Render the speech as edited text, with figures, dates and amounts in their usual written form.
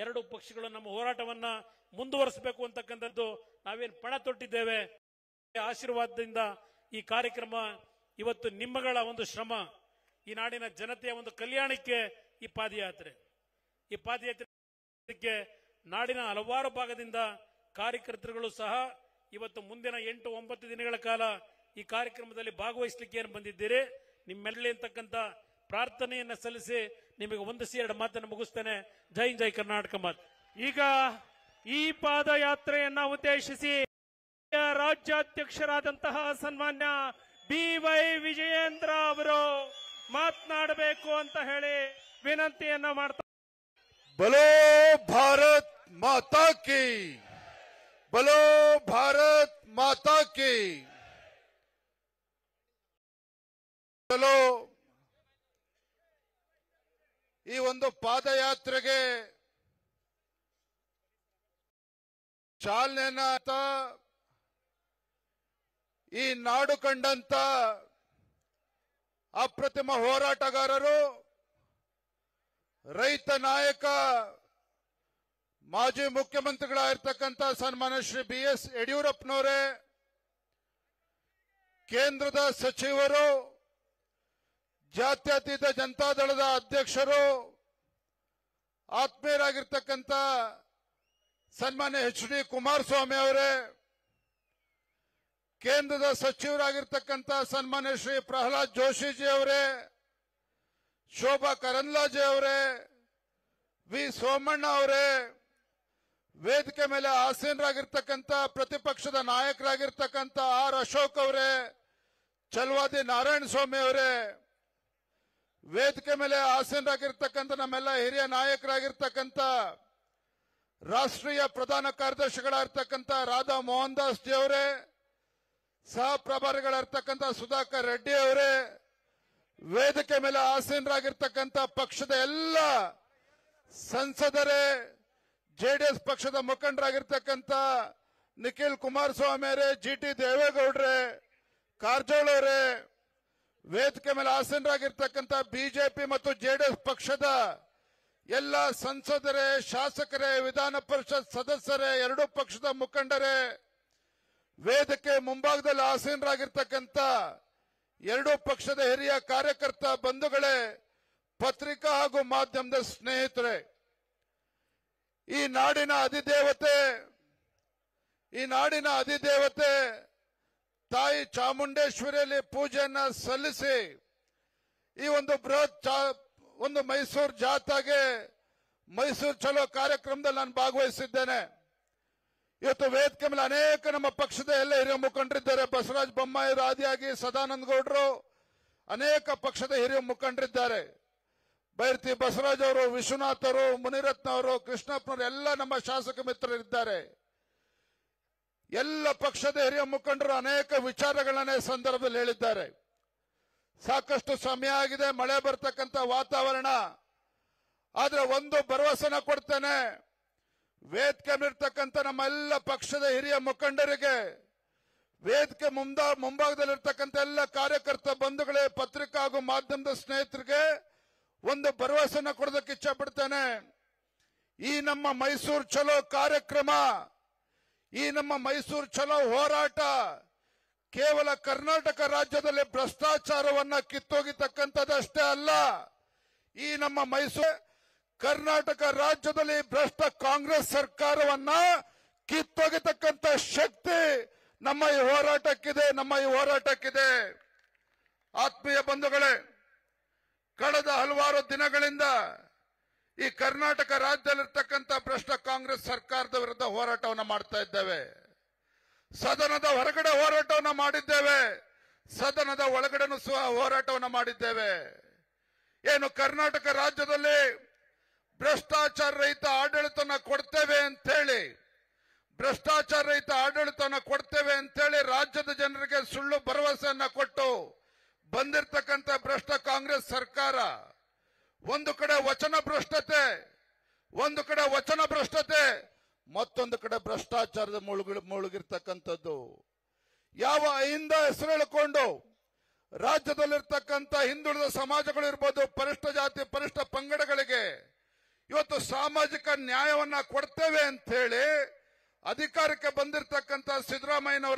ಎರಡು ಪಕ್ಷಗಳು ನಮ್ಮ ಹೋರಾಟವನ್ನ ಮುಂದುವರಿಸಬೇಕು ಅಂತಕ್ಕಂಥದ್ದು ನಾವೇನು ಪಣ ತೊಟ್ಟಿದ್ದೇವೆ. ಆಶೀರ್ವಾದದಿಂದ ಈ ಕಾರ್ಯಕ್ರಮ ಇವತ್ತು ನಿಮ್ಮಗಳ ಒಂದು ಶ್ರಮ, ಈ ನಾಡಿನ ಜನತೆಯ ಒಂದು ಕಲ್ಯಾಣಕ್ಕೆ ಈ ಪಾದಯಾತ್ರೆ ನಾಡಿನ ಹಲವಾರು ಭಾಗದಿಂದ ಕಾರ್ಯಕರ್ತರುಗಳು ಸಹ ಇವತ್ತು ಮುಂದಿನ 8-9 ದಿನಗಳ ಕಾಲ ಈ ಕಾರ್ಯಕ್ರಮದಲ್ಲಿ ಭಾಗವಹಿಸಲಿಕ್ಕೆ ಏನು ಬಂದಿದ್ದೀರಿ, ನಿಮ್ಮೆಲ್ಲೇ ಅಂತಕ್ಕಂಥ ಪ್ರಾರ್ಥನೆಯನ್ನ ಸಲ್ಲಿಸಿ ನಿಮಗೆ ವಂದಿಸಿ 2 ಮಾತನ್ನು ಮುಗಿಸ್ತೇನೆ. ಜೈ ಜೈ ಕರ್ನಾಟಕ ಮಾತು. ಈಗ ಈ ಪಾದಯಾತ್ರೆಯನ್ನ ಉದ್ದೇಶಿಸಿ ರಾಜ್ಯಾಧ್ಯಕ್ಷರಾದಂತಹ ಸನ್ಮಾನ್ಯ BY ವಿಜಯೇಂದ್ರ ಅವರು ಮಾತನಾಡಬೇಕು ಅಂತ ಹೇಳಿ ವಿನಂತಿಯನ್ನ ಮಾಡ್ತಾರೆ. बोलो भारत माता की, बोलो भारत माता की. चलो ಈ ಒಂದು ಪಾದಯಾತ್ರೆಗೆ ಚಾಲನೆಯನ್ನ ಈ ನಾಡು ಕಂಡಂತ ಅಪ್ರತಿಮ ಹೋರಾಟಗಾರರು, ರೈತ ನಾಯಕ, ಮಾಜಿ ಮುಖ್ಯಮಂತ್ರಿಗಳಾಗಿರ್ತಕ್ಕಂಥ ಸನ್ಮಾನ್ಯ ಶ್ರೀ BS ಯಡಿಯೂರಪ್ಪನವರೇ, ಕೇಂದ್ರದ ಸಚಿವರು, ಜಾತ್ಯತೀತ ಜನತಾದಳದ ಅಧ್ಯಕ್ಷರು, ಆತ್ಮೀಯರಾಗಿರ್ತಕ್ಕಂಥ ಸನ್ಮಾನ್ಯ HD ಕುಮಾರಸ್ವಾಮಿ ಅವರೇ, ಕೇಂದ್ರದ ಸಚಿವರಾಗಿರ್ತಕ್ಕಂಥ ಸನ್ಮಾನ್ಯ ಶ್ರೀ ಪ್ರಹ್ಲಾದ್ ಜೋಶಿಜಿ ಅವರೇ, ಶೋಭಾ ಕರಂದ್ಲಾಜೆ ಅವರೇ, ವಿ ಸೋಮಣ್ಣ ಅವರೇ, ವೇದಿಕೆ ಮೇಲೆ ಆಸೀನರಾಗಿರ್ತಕ್ಕಂಥ ಪ್ರತಿಪಕ್ಷದ ನಾಯಕರಾಗಿರ್ತಕ್ಕಂಥ ಆರ್ ಅಶೋಕ್ ಅವರೇ, ಚಲವಾದಿ ನಾರಾಯಣ ಸ್ವಾಮಿ ಅವರೇ, ವೇದಿಕೆ ಮೇಲೆ ಆಸೀನರಾಗಿರ್ತಕ್ಕಂಥ ನಮ್ಮೆಲ್ಲ ಹಿರಿಯ ನಾಯಕರಾಗಿರ್ತಕ್ಕಂಥ ರಾಷ್ಟ್ರೀಯ ಪ್ರಧಾನ ಕಾರ್ಯದರ್ಶಿಗಳಾಗಿರ್ತಕ್ಕಂಥ ರಾಧಾ ಮೋಹನ್ ದಾಸ್ ಜಿ ಅವರೇ, ಸಹ ಪ್ರಭಾರಿಗಳಾಗಿರ್ತಕ್ಕಂಥ ಸುಧಾಕರ್ ರೆಡ್ಡಿ ಅವರೇ, ವೇದಿಕೆ ಮೇಲೆ ಆಸೀನರಾಗಿರ್ತಕ್ಕಂಥ ಪಕ್ಷದ ಎಲ್ಲ ಸಂಸದರೇ, JDS ಪಕ್ಷದ ಮುಖಂಡರಾಗಿರ್ತಕ್ಕಂಥ ನಿಖಿಲ್ ಕುಮಾರಸ್ವಾಮಿ ಅವರೇ, GT ದೇವೇಗೌಡ್ರೆ, ಕಾರಜೋಳ ಅವರೇ, ವೇದಿಕೆ ಮೇಲೆ ಆಸೀನರಾಗಿರ್ತಕ್ಕಂಥ BJP ಮತ್ತು JDS ಪಕ್ಷದ ಎಲ್ಲ ಸಂಸದರೇ, ಶಾಸಕರೇ, ವಿಧಾನ ಪರಿಷತ್ ಸದಸ್ಯರೇ, ಎರಡೂ ಪಕ್ಷದ ಮುಖಂಡರೇ, ವೇದಿಕೆ ಮುಂಭಾಗದಲ್ಲಿ ಆಸೀನರಾಗಿರ್ತಕ್ಕಂಥ ಎರಡೂ ಪಕ್ಷದ ಹಿರಿಯ ಕಾರ್ಯಕರ್ತ ಬಂಧುಗಳೇ, ಪತ್ರಿಕಾ ಹಾಗೂ ಮಾಧ್ಯಮದ ಸ್ನೇಹಿತರೆ, ಈ ನಾಡಿನ ಅಧಿದೇವತೆ ತಾಯಿ ಚಾಮುಂಡೇಶ್ವರಿಯಲ್ಲಿ ಪೂಜೆಯನ್ನ ಸಲ್ಲಿಸಿ ಈ ಒಂದು ಬೃಹತ್ ಒಂದು ಮೈಸೂರು ಜಾಥಾಗೆ, ಮೈಸೂರು ಚಲೋ ಕಾರ್ಯಕ್ರಮದಲ್ಲಿ ನಾನು ಭಾಗವಹಿಸಿದ್ದೇನೆ. ಇವತ್ತು ವೇದಿಕೆ ಮೇಲೆ ಅನೇಕ ನಮ್ಮ ಪಕ್ಷದ ಎಲ್ಲ ಹಿರಿಯ ಮುಖಂಡರಿದ್ದಾರೆ. ಬಸವರಾಜ ಬೊಮ್ಮಾಯಿ ಆದಿಯಾಗಿ ಸದಾನಂದ ಗೌಡರು, ಅನೇಕ ಪಕ್ಷದ ಹಿರಿಯ ಮುಖಂಡರಿದ್ದಾರೆ. ಬೈರತಿ ಬಸವರಾಜ್ ಅವರು, ವಿಶ್ವನಾಥ್ ಅವರು, ಮುನಿರತ್ನ ಅವರು, ಕೃಷ್ಣಪ್ಪನವರು, ಎಲ್ಲ ನಮ್ಮ ಶಾಸಕ ಮಿತ್ರರಿದ್ದಾರೆ. ಎಲ್ಲ ಪಕ್ಷದ ಹಿರಿಯ ಮುಖಂಡರು ಅನೇಕ ವಿಚಾರಗಳನ್ನೇ ಸಂದರ್ಭದಲ್ಲಿ ಹೇಳಿದ್ದಾರೆ. ಸಾಕಷ್ಟು ಸಮಯ ಆಗಿದೆ, ಮಳೆ ಬರ್ತಕ್ಕಂಥ ವಾತಾವರಣ. ಆದ್ರೆ ಒಂದು ಭರವಸೆನ ಕೊಡ್ತೇನೆ, ವೇದಿಕೆ ಮೇಲಿರ್ತಕ್ಕಂಥ ನಮ್ಮ ಎಲ್ಲ ಪಕ್ಷದ ಹಿರಿಯ ಮುಖಂಡರಿಗೆ, ವೇದಿಕೆ ಮುಂಭಾಗದಲ್ಲಿರ್ತಕ್ಕಂಥ ಎಲ್ಲ ಕಾರ್ಯಕರ್ತ ಬಂಧುಗಳೇ, ಪತ್ರಿಕಾ ಹಾಗೂ ಮಾಧ್ಯಮದ ಸ್ನೇಹಿತರಿಗೆ ಒಂದು ಭರವಸೆನ ಕೊಡೋದಕ್ಕೆ ಇಚ್ಛೆ ಪಡ್ತೇನೆ. ಈ ನಮ್ಮ ಮೈಸೂರು ಚಲೋ ಕಾರ್ಯಕ್ರಮ, ಈ ನಮ್ಮ ಮೈಸೂರು ಚಲೋ ಹೋರಾಟ ಕೇವಲ ಕರ್ನಾಟಕ ರಾಜ್ಯದಲ್ಲಿ ಭ್ರಷ್ಟಾಚಾರವನ್ನ ಕಿತ್ತೋಗಿತಕ್ಕಂಥದ್ದಷ್ಟೇ ಅಲ್ಲ. ಈ ನಮ್ಮ ಮೈಸೂರು ಕರ್ನಾಟಕ ರಾಜ್ಯದಲ್ಲಿ ಭ್ರಷ್ಟ ಕಾಂಗ್ರೆಸ್ ಸರ್ಕಾರವನ್ನ ಕಿತ್ತೋಗಿತಕ್ಕಂಥ ಶಕ್ತಿ ನಮ್ಮ ಈ ಹೋರಾಟಕ್ಕಿದೆ. ಆತ್ಮೀಯ ಬಂಧುಗಳೇ, ಕಳೆದ ಹಲವಾರು ದಿನಗಳಿಂದ ಈ ಕರ್ನಾಟಕ ರಾಜ್ಯದಲ್ಲಿರ್ತಕ್ಕಂಥ ಭ್ರಷ್ಟ ಕಾಂಗ್ರೆಸ್ ಸರ್ಕಾರದ ವಿರುದ್ಧ ಹೋರಾಟವನ್ನು ಮಾಡ್ತಾ ಇದ್ದೇವೆ. ಸದನದ ಹೊರಗಡೆ ಹೋರಾಟವನ್ನು ಮಾಡಿದ್ದೇವೆ, ಸದನದ ಒಳಗಡೆನೂ ಸಹ ಹೋರಾಟವನ್ನು ಮಾಡಿದ್ದೇವೆ. ಏನು ಕರ್ನಾಟಕ ರಾಜ್ಯದಲ್ಲಿ ಭ್ರಷ್ಟಾಚಾರ ರಹಿತ ಆಡಳಿತನ ಕೊಡ್ತೇವೆ ಅಂತೇಳಿ ರಾಜ್ಯದ ಜನರಿಗೆ ಸುಳ್ಳು ಭರವಸೆಯನ್ನ ಕೊಟ್ಟು ಬಂದಿರತಕ್ಕಂಥ ಭ್ರಷ್ಟ ಕಾಂಗ್ರೆಸ್ ಸರ್ಕಾರ ಒಂದು ಕಡೆ ವಚನ ಭ್ರಷ್ಟತೆ, ಮತ್ತೊಂದು ಕಡೆ ಭ್ರಷ್ಟಾಚಾರದ ಮುಳುಗಿರ್ತಕ್ಕಂಥದ್ದು. ಯಾವ ಅಹಿಂದ ಹೆಸರು ಹೇಳಿಕೊಂಡು ರಾಜ್ಯದಲ್ಲಿರ್ತಕ್ಕಂಥ ಹಿಂದುಳಿದ ಸಮಾಜಗಳು ಇರ್ಬೋದು, ಪರಿಷ್ಠ ಜಾತಿ ಪರಿಷ್ಠ ಪಂಗಡಗಳಿಗೆ ಇವತ್ತು ಸಾಮಾಜಿಕ ನ್ಯಾಯವನ್ನ ಕೊಡ್ತೇವೆ ಅಂತ ಹೇಳಿ ಅಧಿಕಾರಕ್ಕೆ ಬಂದಿರತಕ್ಕಂತ ಸಿದ್ದರಾಮಯ್ಯನವರ